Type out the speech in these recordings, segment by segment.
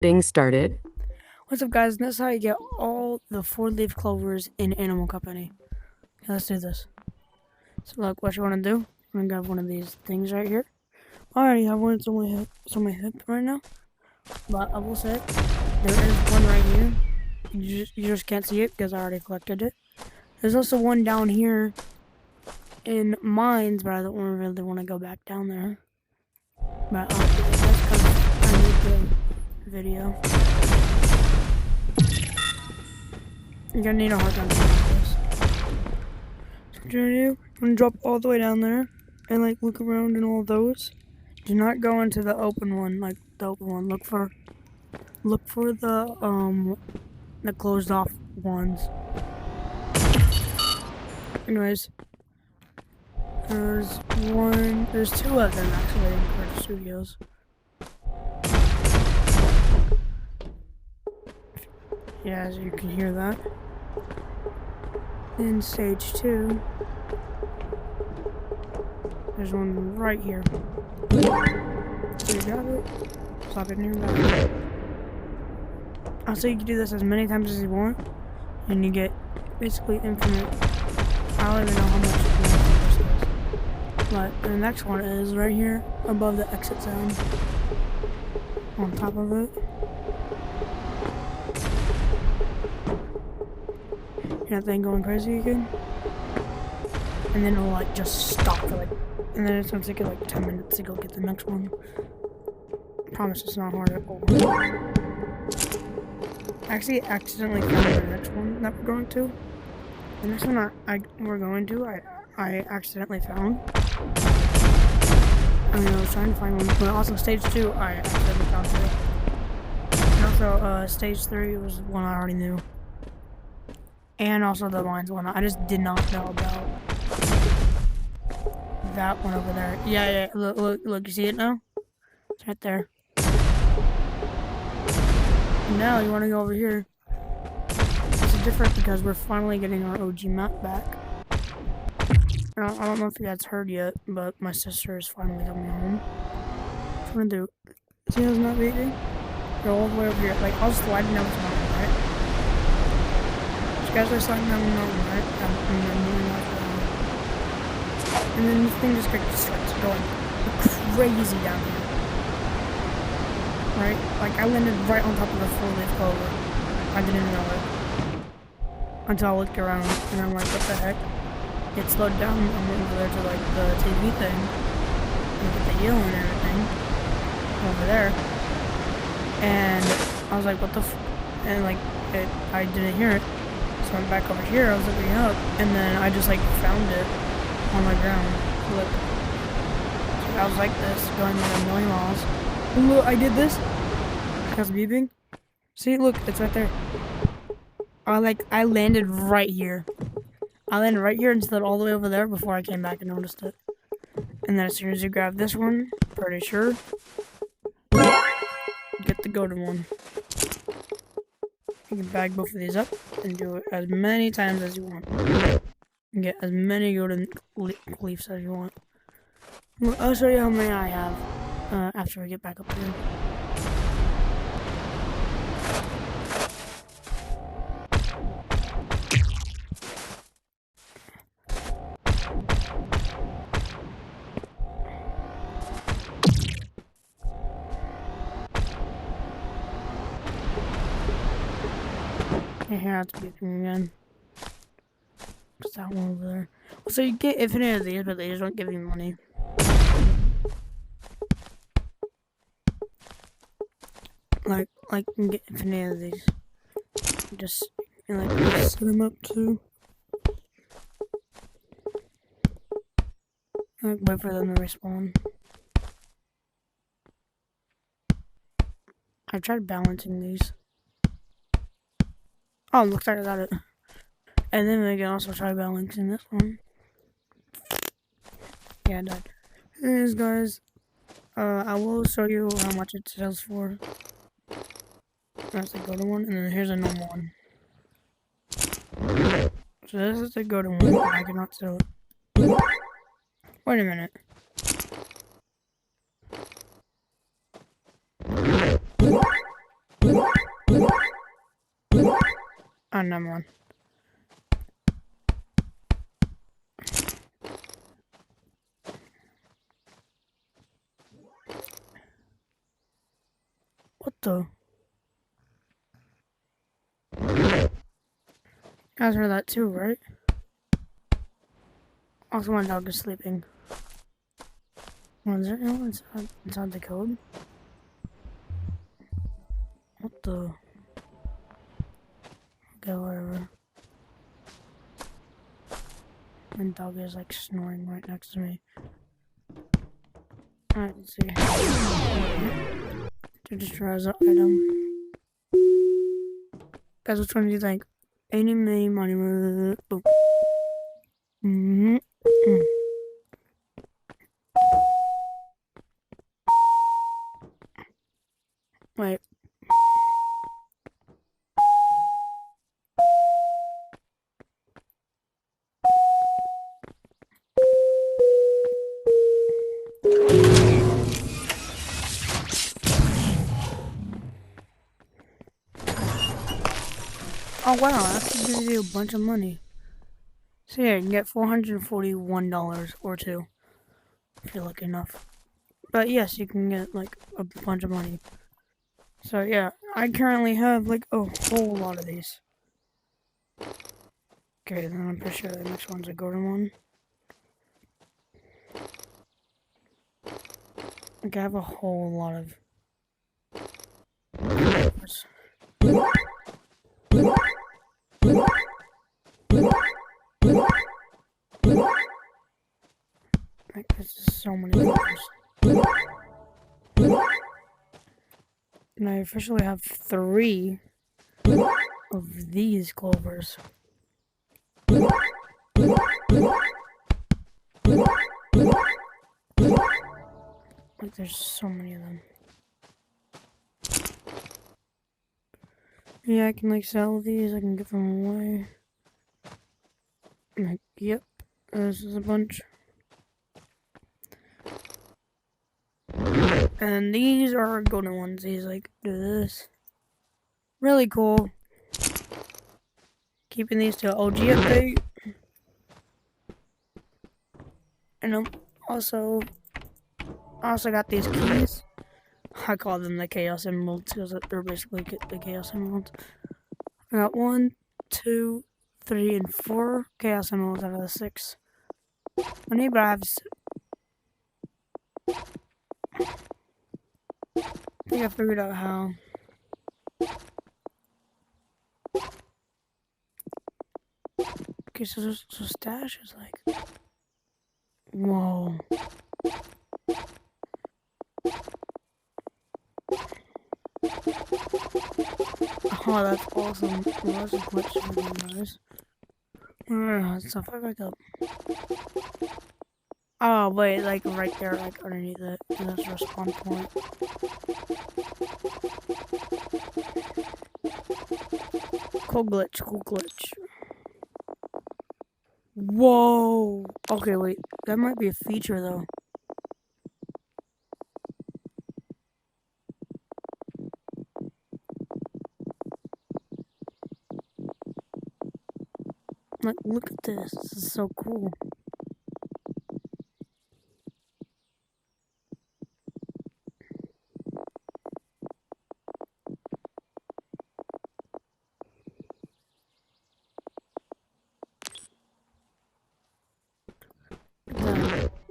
Getting started. What's up, guys? And this is how you get all the 4-leaf clovers in Animal Company. Okay, let's do this. So, look, what you want to do? I'm gonna grab one of these things right here. I already have one. It's on my hip right now. But I will say, there is one right here. You just can't see it because I already collected it. There's also one down here in mines, but I don't really want to go back down there. But that's because I need the video. You're gonna need a hard time to do this. So what you're gonna do, I'm gonna drop all the way down there and like look around in all those. Do not go into the open one, like the open one. Look for the closed off ones. Anyways, there's two of them actually in Carter Studios. Yeah, as you can hear that. In stage 2, there's one right here. So you got it. Plop it in your bag. Also, you can do this as many times as you want, and you get basically infinite. I don't even know how much this is. But the next one is right here above the exit sound. On top of it. Hear that thing going crazy again? And then it'll like just stop for like, and then it's gonna take it like 10 minutes to go get the next one. I promise it's not hard at all. I actually accidentally found the next one that we're going to. The next one we're going to, I accidentally found. I mean, I was trying to find one, but also stage 2, I accidentally found too. And also, stage 3 was one I already knew. And also the mines one, I just did not know about that one over there. Yeah, look, you see it now? It's right there. And now you want to go over here. It's different because we're finally getting our OG map back. I don't know if you guys heard yet, but my sister is finally coming home. What I'm gonna do? See how's not beating? Go all the way over here. Like, I was sliding down this mountain, right? You guys are sliding down the mountain, right? And then this thing just starts going crazy down here. Right? Like, I landed right on top of the 4-leaf clover. I didn't know it. Until I looked around, and I'm like, what the heck? It slowed down. I went over there to, like, the TV thing. Look at the yellow and everything. Over there. And I was like, what the and, like, I didn't hear it. So I went back over here, I was looking up, and then I just, like, found it on the ground. Look. So I was like this, going like a million miles. And look, I did this. It's beeping. See, look, it's right there. I landed right here. I landed right here and slid all the way over there before I came back and noticed it. And then as soon as you grab this one, pretty sure, get the golden one. You can bag both of these up and do it as many times as you want. And get as many golden leaves as you want. I'll show you how many I have after we get back up here. Here, it's beeping again. Just that one over there. So you get infinite of these, but they just don't give you money. Like you can get infinite of these. Just set them up too. Like wait for them to respawn. I tried balancing these. Oh, looks like I got it. And then we can also try balancing this one. Yeah, I died. Anyways, guys, I will show you how much it sells for. That's the golden one, and then here's a normal one. So this is the golden one, I cannot sell it. Wait a minute. Oh, never mind. What the? You guys heard that too, right? Also, my dog is sleeping. Oh, is there anyone inside the code? What the? Okay, whatever. My dog is like snoring right next to me. Alright, let's see. To destroy as an item. Guys, which one do you think? Any, many, money, boom. Wait. Oh wow, that gives you a bunch of money. So yeah, you can get $441 or two, if you're lucky enough. But yes, you can get like a bunch of money. So yeah, I currently have like a whole lot of these. Okay, then I'm pretty sure the next one's a golden one. Okay, I have a whole lot of... Like, there's just so many clovers. And I officially have 3 of these clovers. Like, there's so many of them. Yeah, I can like sell these, I can give them away. Like, yep, this is a bunch. And these are golden ones. These like do this. Really cool. Keeping these to OG update. And I also got these keys. I call them the Chaos Emeralds because they're basically the Chaos Emeralds. I got 1, 2, 3, and 4 Chaos Emeralds out of the 6. I need, but I have. I think I figured out how. Okay, so stash is like. Whoa. Oh, that's awesome. Well, that's a glitch for you guys. Stuff I back up. Oh, wait, like right there, like underneath it. That's your spawn point. Cool glitch, cool glitch. Whoa! Okay, wait. That might be a feature, though. Like, look at this. This is so cool.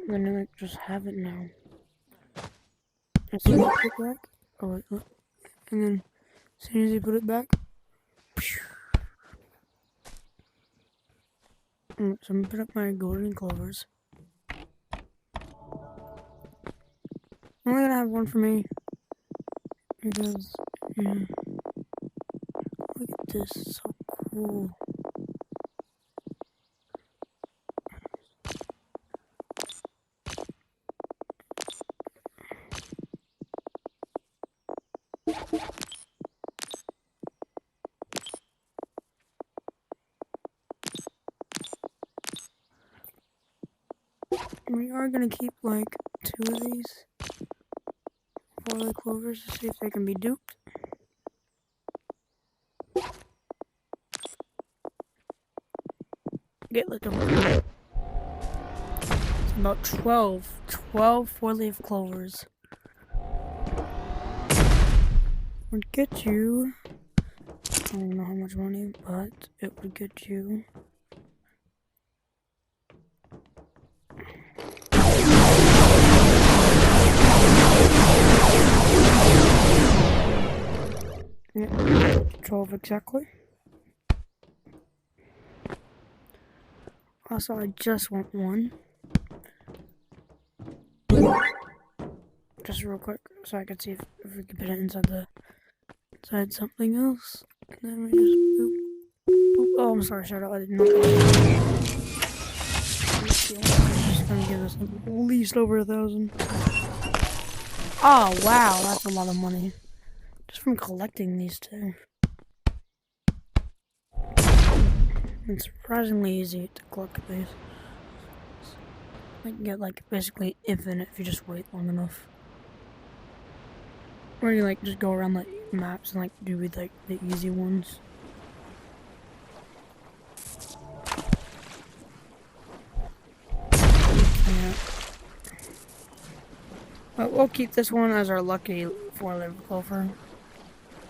Then I like just have it now. As soon as you put it back, oh wait, look. And then as soon as you put it back, so I'm gonna put up my golden clovers. I'm only gonna have one for me because yeah. Look at this, it's so cool. We are gonna keep like 2 of these for the clovers to see if they can be duped. get like it's about 12 four-leaf clovers. Would get you, I don't know how much money, but it would get you yeah, 12 exactly. Also, I just want one. Just real quick, so I can see if we can put it inside something else. And then we just boop, boop. Oh, I'm sorry, Shadow. I did not. Just gonna give us at least over 1,000. Oh wow, that's a lot of money just from collecting these two. It's surprisingly easy to collect these. You can get like basically infinite if you just wait long enough. Or you like just go around like maps and like do with like the easy ones. Yeah. But we'll keep this one as our lucky 4-leaf clover.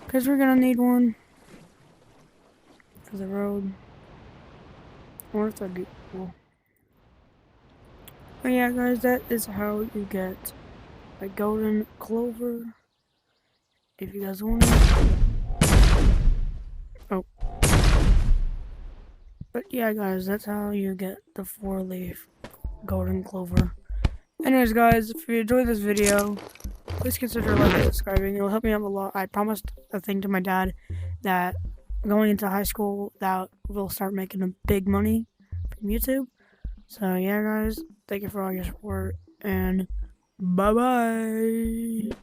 Because we're gonna need one for the road. Or if that'd be cool. But yeah guys, that is how you get a golden clover. If you guys want it. Oh. But yeah guys, that's how you get the 4-leaf golden clover. Anyways guys, if you enjoyed this video, please consider liking and subscribing. It will help me out a lot. I promised a thing to my dad that going into high school that we'll start making a big money from YouTube. So yeah guys, thank you for all your support and bye bye.